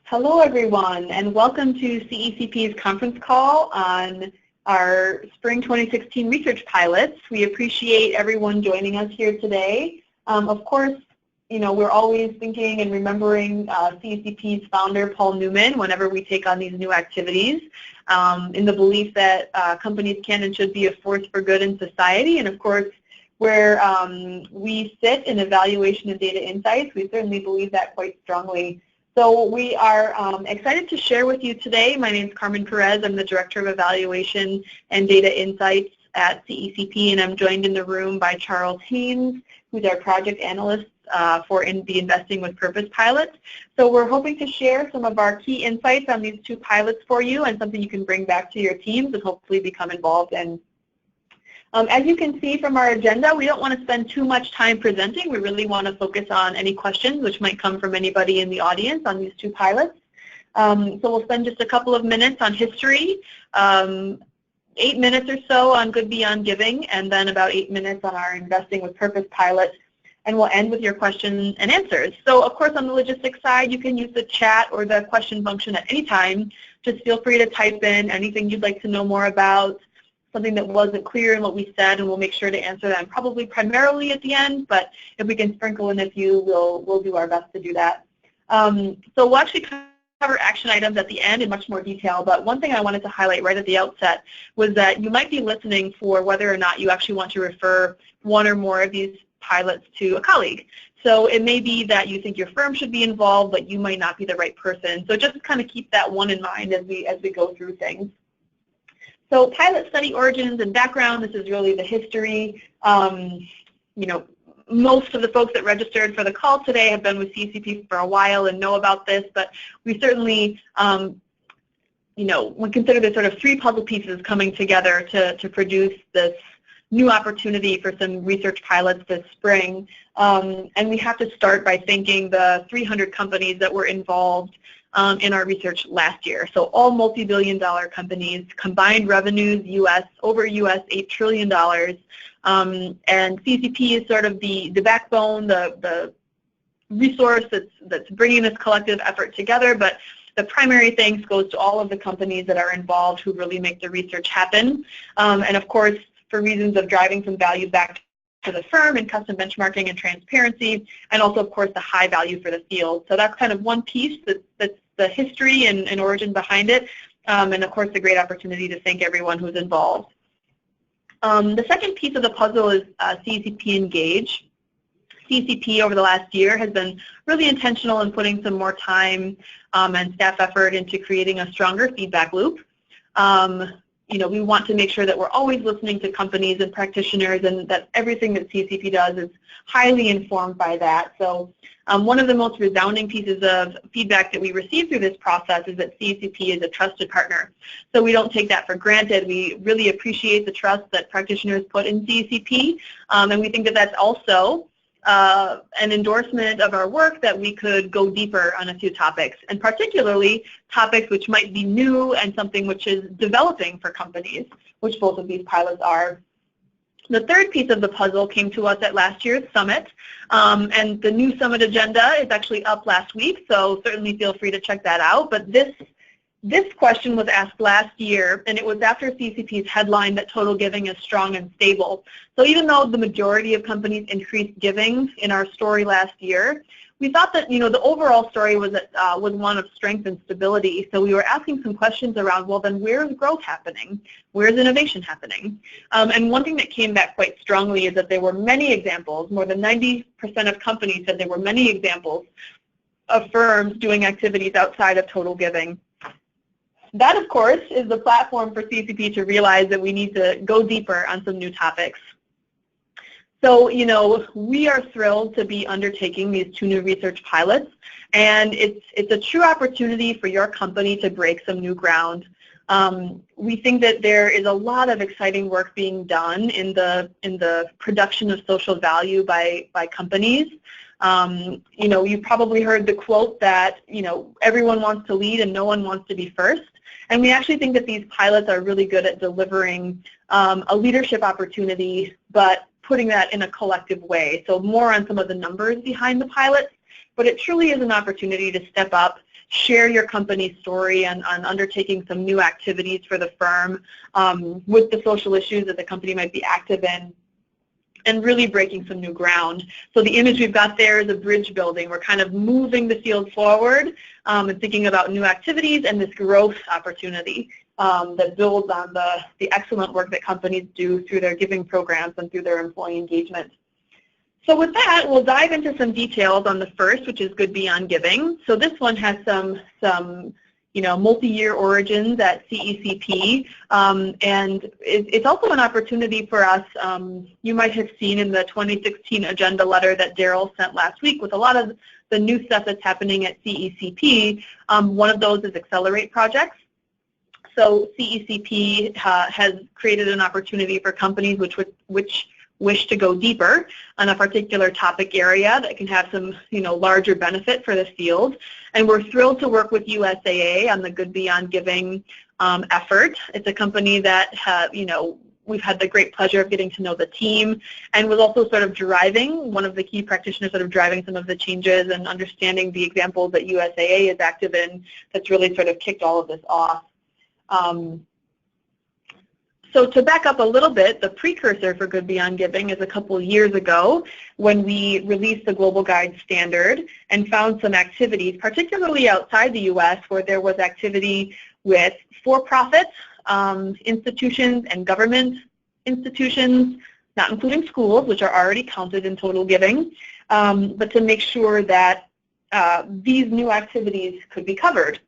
Hello, everyone, and welcome to CECP's conference call on our Spring 2016 research pilots. We appreciate everyone joining us here today. Of course, we're always thinking and remembering CECP's founder, Paul Newman, whenever we take on these new activities, in the belief that companies can and should be a force for good in society. And of course, where we sit in evaluation and data insights, we certainly believe that quite strongly. So we are excited to share with you today. My name is Carmen Perez. I'm the Director of Evaluation and Data Insights at CECP, and I'm joined in the room by Charles Haynes, who's our Project Analyst for the Investing with Purpose pilot. So we're hoping to share some of our key insights on these two pilots for you and something you can bring back to your teams and hopefully become involved in. As you can see from our agenda, we don't want to spend too much time presenting. We really want to focus on any questions which might come from anybody in the audience on these two pilots. So we'll spend just a couple of minutes on history, 8 minutes or so on Good Beyond Giving, and then about 8 minutes on our Investing with Purpose pilot, and we'll end with your questions and answers. So of course on the logistics side, you can use the chat or the question function at any time. Just feel free to type in anything you'd like to know more about, something that wasn't clear in what we said, and we'll make sure to answer them probably primarily at the end, but if we can sprinkle in a few, we'll do our best to do that. So we'll actually cover action items at the end in much more detail, but one thing I wanted to highlight right at the outset was that you might be listening for whether or not you actually want to refer one or more of these pilots to a colleague. So it may be that you think your firm should be involved, but you might not be the right person. So just kind of keep that one in mind as we go through things. So pilot study origins and background, this is really the history. Most of the folks that registered for the call today have been with CECP for a while and know about this, but we certainly, we consider this sort of three puzzle pieces coming together to produce this new opportunity for some research pilots this spring. And we have to start by thanking the 300 companies that were involved in our research last year. So all multi-billion-dollar companies, combined revenues over $8 trillion. And CECP is sort of the backbone, the resource that's bringing this collective effort together, but the primary thanks goes to all of the companies that are involved who really make the research happen. And of course, for reasons of driving some value back to the firm and custom benchmarking and transparency, and also, of course, the high value for the field. So that's kind of one piece that's the history and origin behind it, and of course, the great opportunity to thank everyone who's involved. The second piece of the puzzle is CECP Engage. CECP over the last year has been really intentional in putting some more time and staff effort into creating a stronger feedback loop. We want to make sure that we're always listening to companies and practitioners, and that everything that CECP does is highly informed by that. So one of the most resounding pieces of feedback that we receive through this process is that CECP is a trusted partner. So we don't take that for granted. We really appreciate the trust that practitioners put in CECP, and we think that that's also an endorsement of our work that we could go deeper on a few topics, and particularly topics which might be new and something which is developing for companies, which both of these pilots are. The third piece of the puzzle came to us at last year's summit, and the new summit agenda is actually up last week, so certainly feel free to check that out. But this question was asked last year, and it was after CECP's headline that total giving is strong and stable. So even though the majority of companies increased giving in our story last year, we thought that the overall story was one of strength and stability. So we were asking some questions around, well, then where is growth happening? Where is innovation happening? And one thing that came back quite strongly is that there were many examples. More than 90% of companies said there were many examples of firms doing activities outside of total giving. That, of course, is the platform for CECP to realize that we need to go deeper on some new topics. So, we are thrilled to be undertaking these two new research pilots, and it's a true opportunity for your company to break some new ground. We think that there is a lot of exciting work being done in the production of social value by companies. You've probably heard the quote that, everyone wants to lead and no one wants to be first. And we actually think that these pilots are really good at delivering a leadership opportunity, but putting that in a collective way. So more on some of the numbers behind the pilots, but it truly is an opportunity to step up, share your company's story on undertaking some new activities for the firm with the social issues that the company might be active in, and really breaking some new ground. So the image we've got there is a bridge building. We're kind of moving the field forward and thinking about new activities and this growth opportunity that builds on the excellent work that companies do through their giving programs and through their employee engagement. So with that, we'll dive into some details on the first, which is Good Beyond Giving. So this one has some multi-year origins at CECP, and it's also an opportunity for us. You might have seen in the 2016 agenda letter that Daryl sent last week with a lot of the new stuff that's happening at CECP. One of those is Accelerate projects. So CECP has created an opportunity for companies which wish to go deeper on a particular topic area that can have some larger benefit for the field. And we're thrilled to work with USAA on the Good Beyond Giving effort. It's a company that we've had the great pleasure of getting to know the team, and was also sort of driving, one of the key practitioners sort of driving some of the changes and understanding the examples that USAA is active in that's really sort of kicked all of this off. So to back up a little bit, the precursor for Good Beyond Giving is a couple years ago when we released the Global Guide Standard and found some activities, particularly outside the U.S., where there was activity with for-profit institutions and government institutions, not including schools, which are already counted in total giving, but to make sure that these new activities could be covered.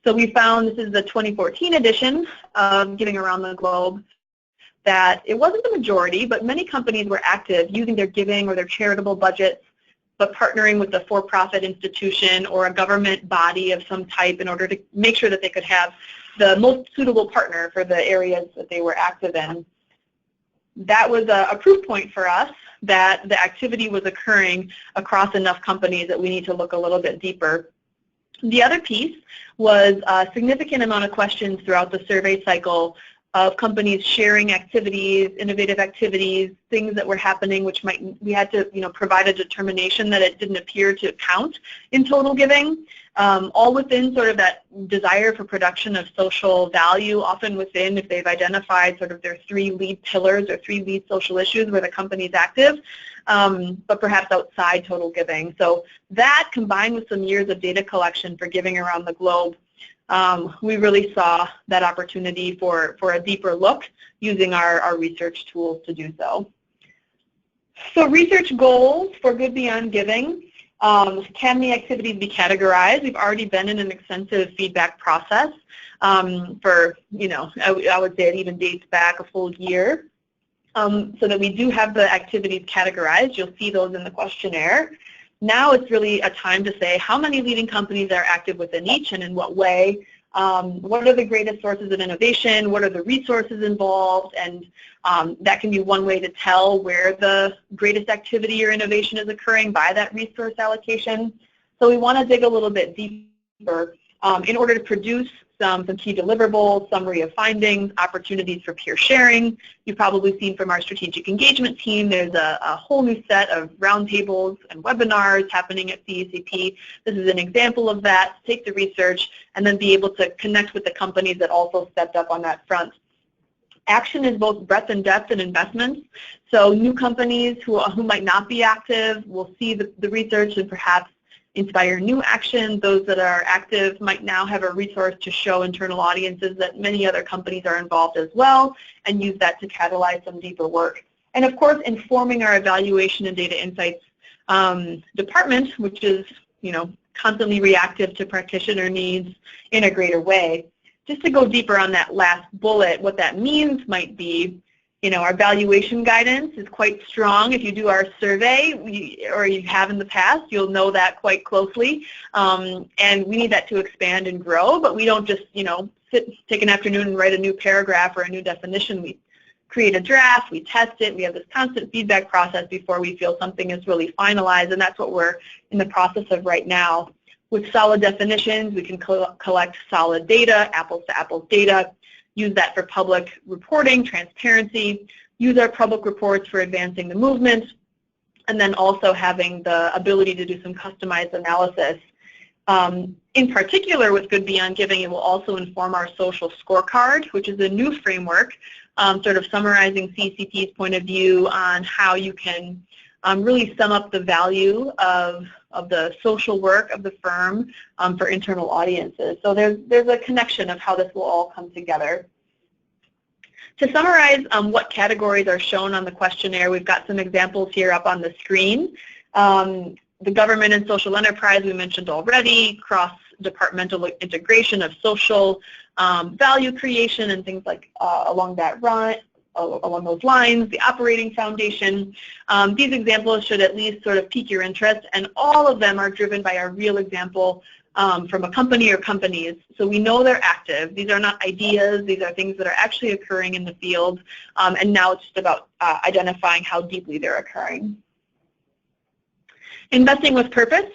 So we found, this is the 2014 edition of Giving Around the Globe, that it wasn't the majority, but many companies were active using their giving or their charitable budgets, but partnering with a for-profit institution or a government body of some type in order to make sure that they could have the most suitable partner for the areas that they were active in. That was a proof point for us that the activity was occurring across enough companies that we need to look a little bit deeper. The other piece was a significant amount of questions throughout the survey cycle of companies sharing activities, innovative activities, things that were happening which we had to provide a determination that it didn't appear to count in total giving, all within sort of that desire for production of social value, often within, if they've identified sort of their 3 lead pillars or 3 lead social issues where the company is active, but perhaps outside total giving. So that, combined with some years of data collection for Giving Around the Globe, we really saw that opportunity for a deeper look using our research tools to do so. So research goals for Good Beyond Giving. Can the activities be categorized? We've already been in an extensive feedback process for, I would say it even dates back a full year. So that we do have the activities categorized. You'll see those in the questionnaire. Now it's really a time to say how many leading companies are active within each and in what way. What are the greatest sources of innovation? What are the resources involved? And that can be one way to tell where the greatest activity or innovation is occurring by that resource allocation. So we want to dig a little bit deeper in order to produce some key deliverables, summary of findings, opportunities for peer sharing. You've probably seen from our strategic engagement team, there's a whole new set of roundtables and webinars happening at CECP. This is an example of that. Take the research and then be able to connect with the companies that also stepped up on that front. Action is both breadth and depth in investments. So new companies who might not be active will see the research and perhaps inspire new action. Those that are active might now have a resource to show internal audiences that many other companies are involved as well, and use that to catalyze some deeper work. And of course, informing our evaluation and data insights department, which is constantly reactive to practitioner needs in a greater way. Just to go deeper on that last bullet, what that means might be, our valuation guidance is quite strong. If you do our survey, or you have in the past, you'll know that quite closely. And we need that to expand and grow, but we don't just, take an afternoon and write a new paragraph or a new definition. We create a draft, we test it, we have this constant feedback process before we feel something is really finalized, and that's what we're in the process of right now. With solid definitions, we can collect solid data, apples-to-apples data, use that for public reporting, transparency, use our public reports for advancing the movement, and then also having the ability to do some customized analysis. In particular, with Good Beyond Giving, it will also inform our social scorecard, which is a new framework, sort of summarizing CECP's point of view on how you can really sum up the value of the social work of the firm for internal audiences. So there's a connection of how this will all come together. To summarize what categories are shown on the questionnaire, we've got some examples here up on the screen. The government and social enterprise we mentioned already, cross-departmental integration of social value creation and things like along those lines, the operating foundation. These examples should at least sort of pique your interest, and all of them are driven by a real example from a company or companies. So we know they're active. These are not ideas. These are things that are actually occurring in the field, and now it's just about identifying how deeply they're occurring. Investing with purpose.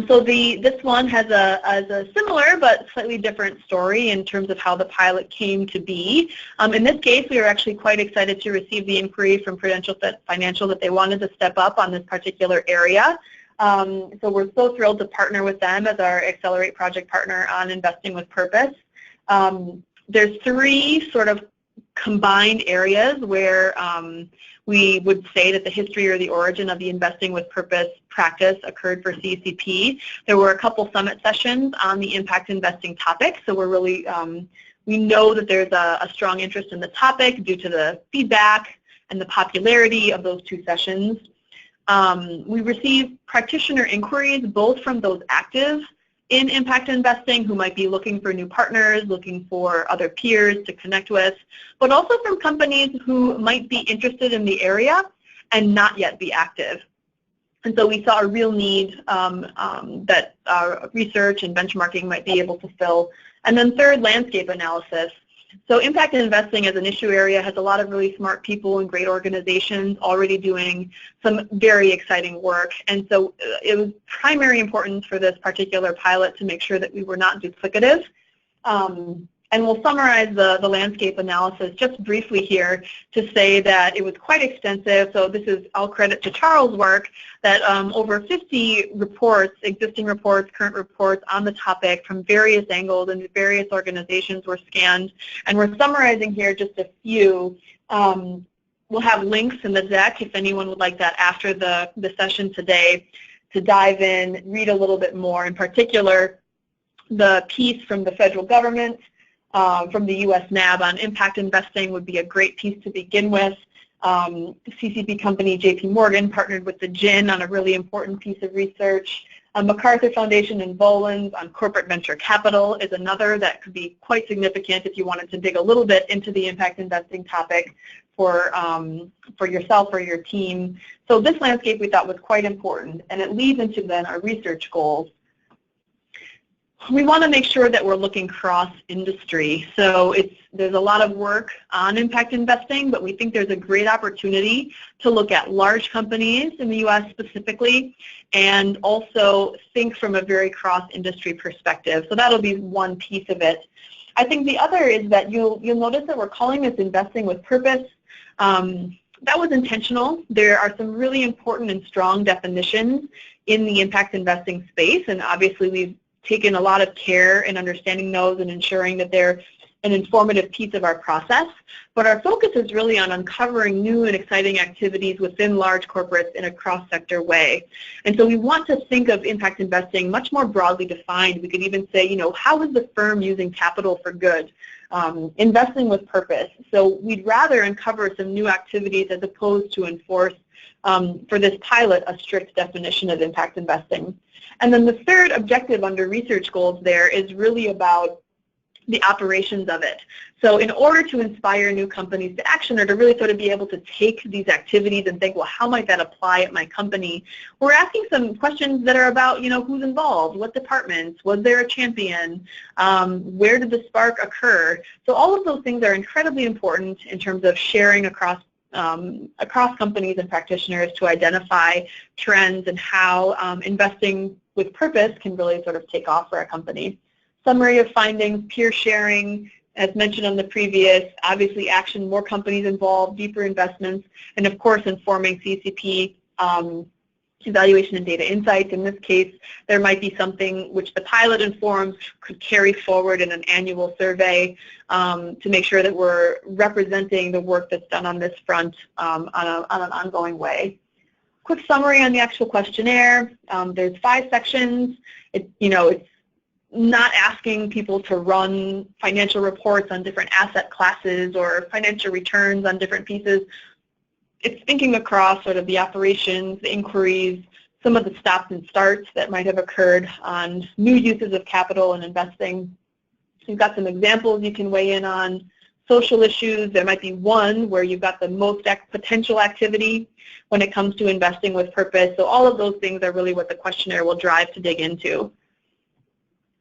So this one has a similar but slightly different story in terms of how the pilot came to be. In this case, we were actually quite excited to receive the inquiry from Prudential Financial that they wanted to step up on this particular area. So we're so thrilled to partner with them as our Accelerate project partner on Investing with Purpose. There's three sort of combined areas where we would say that the history or the origin of the Investing with Purpose practice occurred for CECP. There were a couple summit sessions on the impact investing topic, so we're really, we know that there's a strong interest in the topic due to the feedback and the popularity of those two sessions. We received practitioner inquiries both from those active in impact investing who might be looking for new partners, looking for other peers to connect with, but also from companies who might be interested in the area and not yet be active. And so we saw a real need that research and benchmarking might be able to fill. And then third, landscape analysis. So impact investing as an issue area has a lot of really smart people and great organizations already doing some very exciting work. And so it was primary importance for this particular pilot to make sure that we were not duplicative. And we'll summarize the landscape analysis just briefly here to say that it was quite extensive. So this is all credit to Charles' work, that over 50 reports, existing reports, current reports on the topic from various angles and various organizations were scanned. And we're summarizing here just a few. We'll have links in the deck if anyone would like that after the session today to dive in, read a little bit more. In particular, the piece from the federal government, from the US NAB on impact investing would be a great piece to begin with. CCP company JP Morgan partnered with the GIN on a really important piece of research. MacArthur Foundation and Bolins on corporate venture capital is another that could be quite significant if you wanted to dig a little bit into the impact investing topic for yourself or your team. So this landscape we thought was quite important, and it leads into then our research goals. We want to make sure that we're looking cross-industry. So there's a lot of work on impact investing, but we think there's a great opportunity to look at large companies in the U.S. specifically, and also think from a very cross-industry perspective. So that'll be one piece of it. I think the other is that you'll notice that we're calling this Investing with Purpose. That was intentional. There are some really important and strong definitions in the impact investing space, and obviously we've taken a lot of care in understanding those and ensuring that they're an informative piece of our process. But our focus is really on uncovering new and exciting activities within large corporates in a cross-sector way. And so we want to think of impact investing much more broadly defined. We could even say, you know, how is the firm using capital for good? Investing with purpose. So we'd rather uncover some new activities as opposed to enforce, for this pilot, a strict definition of impact investing. And then the third objective under research goals there is really about the operations of it. So in order to inspire new companies to action, or to really sort of be able to take these activities and think, well, how might that apply at my company? We're asking some questions that are about, you know, who's involved, what departments, was there a champion, where did the spark occur? So all of those things are incredibly important in terms of sharing across companies and practitioners to identify trends and how investing with purpose can really sort of take off for a company. Summary of findings, peer sharing, as mentioned on the previous, obviously action, more companies involved, deeper investments, and of course informing CCP evaluation and data insights. In this case, there might be something which the pilot informs could carry forward in an annual survey to make sure that we're representing the work that's done on this front on an ongoing way. Quick summary on the actual questionnaire. There's 5 sections. It's not asking people to run financial reports on different asset classes or financial returns on different pieces. It's thinking across sort of the operations, the inquiries, some of the stops and starts that might have occurred on new uses of capital and investing. You've got some examples you can weigh in on. Social issues, there might be one where you've got the most potential activity when it comes to investing with purpose. So all of those things are really what the questionnaire will drive to dig into.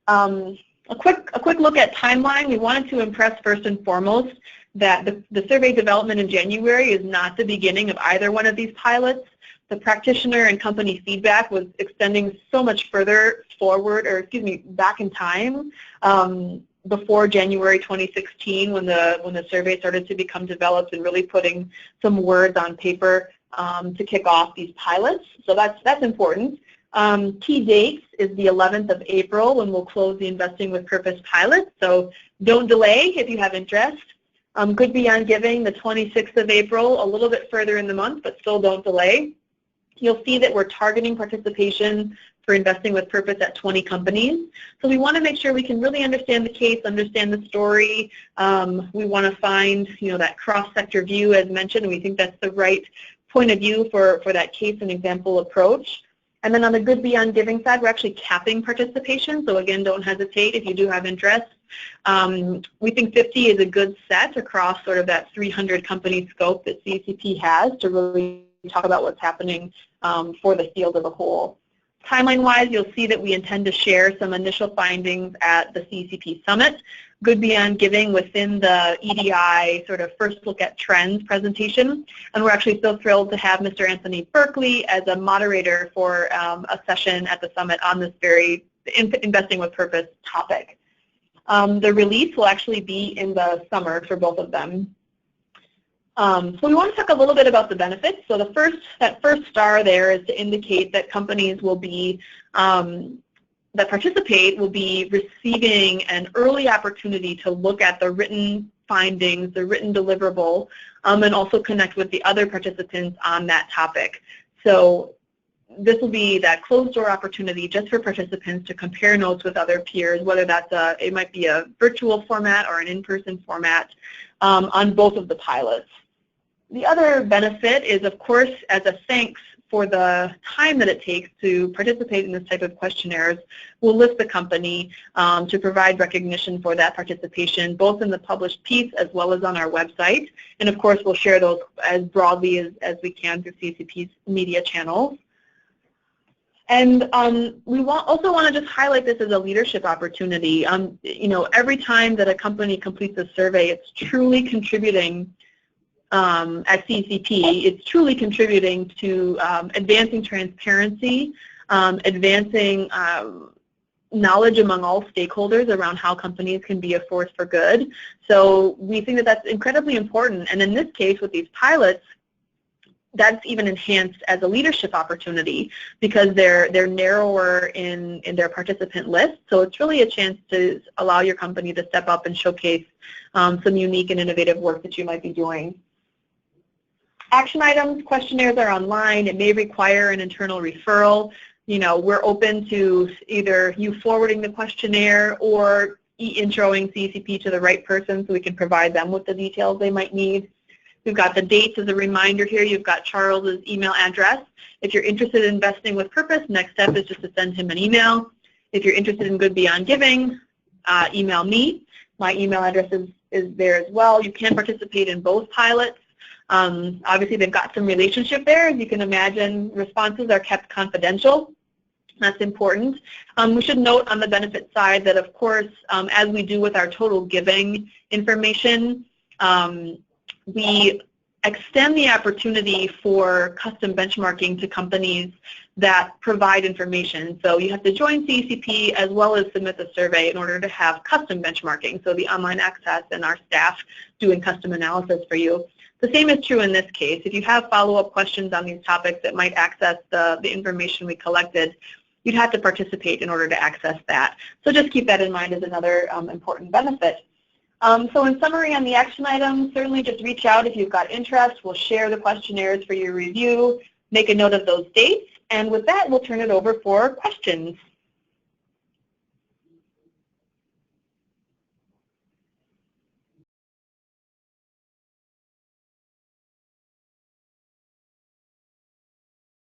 A quick look at timeline. We wanted to impress first and foremost that the survey development in January is not the beginning of either one of these pilots. The practitioner and company feedback was extending so much further forward, or excuse me, back in time before January 2016 when the survey started to become developed and really putting some words on paper to kick off these pilots. So that's important. Key dates is the 11th of April when we'll close the Investing with Purpose pilot. So don't delay if you have interest. Good Beyond Giving, the 26th of April, a little bit further in the month, but still don't delay. You'll see that we're targeting participation for Investing with Purpose at 20 companies. So we want to make sure we can really understand the case, understand the story. We want to find, that cross-sector view as mentioned, and we think that's the right point of view for that case and example approach. And then on the Good Beyond Giving side, we're actually capping participation. So again, don't hesitate if you do have interest. We think 50 is a good set across sort of that 300 company scope that CECP has to really talk about what's happening for the field as a whole. Timeline-wise, you'll see that we intend to share some initial findings at the CECP Summit. Good Beyond Giving within the EDI sort of first look at trends presentation. And we're actually so thrilled to have Mr. Anthony Berkeley as a moderator for a session at the summit on this very Investing with Purpose topic. The release will actually be in the summer for both of them. So we want to talk a little bit about the benefits. So that first star there is to indicate that companies will be that participate will be receiving an early opportunity to look at the written findings, the written deliverable, and also connect with the other participants on that topic. So this will be that closed-door opportunity just for participants to compare notes with other peers, whether that's it might be a virtual format or an in-person format on both of the pilots. The other benefit is, of course, as a thanks for the time that it takes to participate in this type of questionnaires, we'll list the company to provide recognition for that participation, both in the published piece as well as on our website. And of course, we'll share those as broadly as we can through CECP's media channels. And we also want to just highlight this as a leadership opportunity. Every time that a company completes a survey, it's truly contributing at CECP, it's truly contributing to advancing transparency, advancing knowledge among all stakeholders around how companies can be a force for good. So we think that that's incredibly important. And in this case, with these pilots, that's even enhanced as a leadership opportunity because they're narrower in their participant list. So it's really a chance to allow your company to step up and showcase some unique and innovative work that you might be doing. Action items, questionnaires are online. It may require an internal referral. We're open to either you forwarding the questionnaire or introing CECP to the right person so we can provide them with the details they might need. We've got the dates as a reminder here. You've got Charles's email address. If you're interested in Investing with Purpose, next step is just to send him an email. If you're interested in Good Beyond Giving, email me. My email address is there as well. You can participate in both pilots. Obviously, they've got some relationship there. As you can imagine, responses are kept confidential. That's important. We should note on the benefit side that, of course, as we do with our total giving information, we extend the opportunity for custom benchmarking to companies that provide information. So you have to join CECP as well as submit the survey in order to have custom benchmarking, so the online access and our staff doing custom analysis for you. The same is true in this case. If you have follow-up questions on these topics that might access the information we collected, you'd have to participate in order to access that. So just keep that in mind as another important benefit. So in summary on the action items, certainly just reach out if you've got interest. We'll share the questionnaires for your review, make a note of those dates, and with that, we'll turn it over for questions.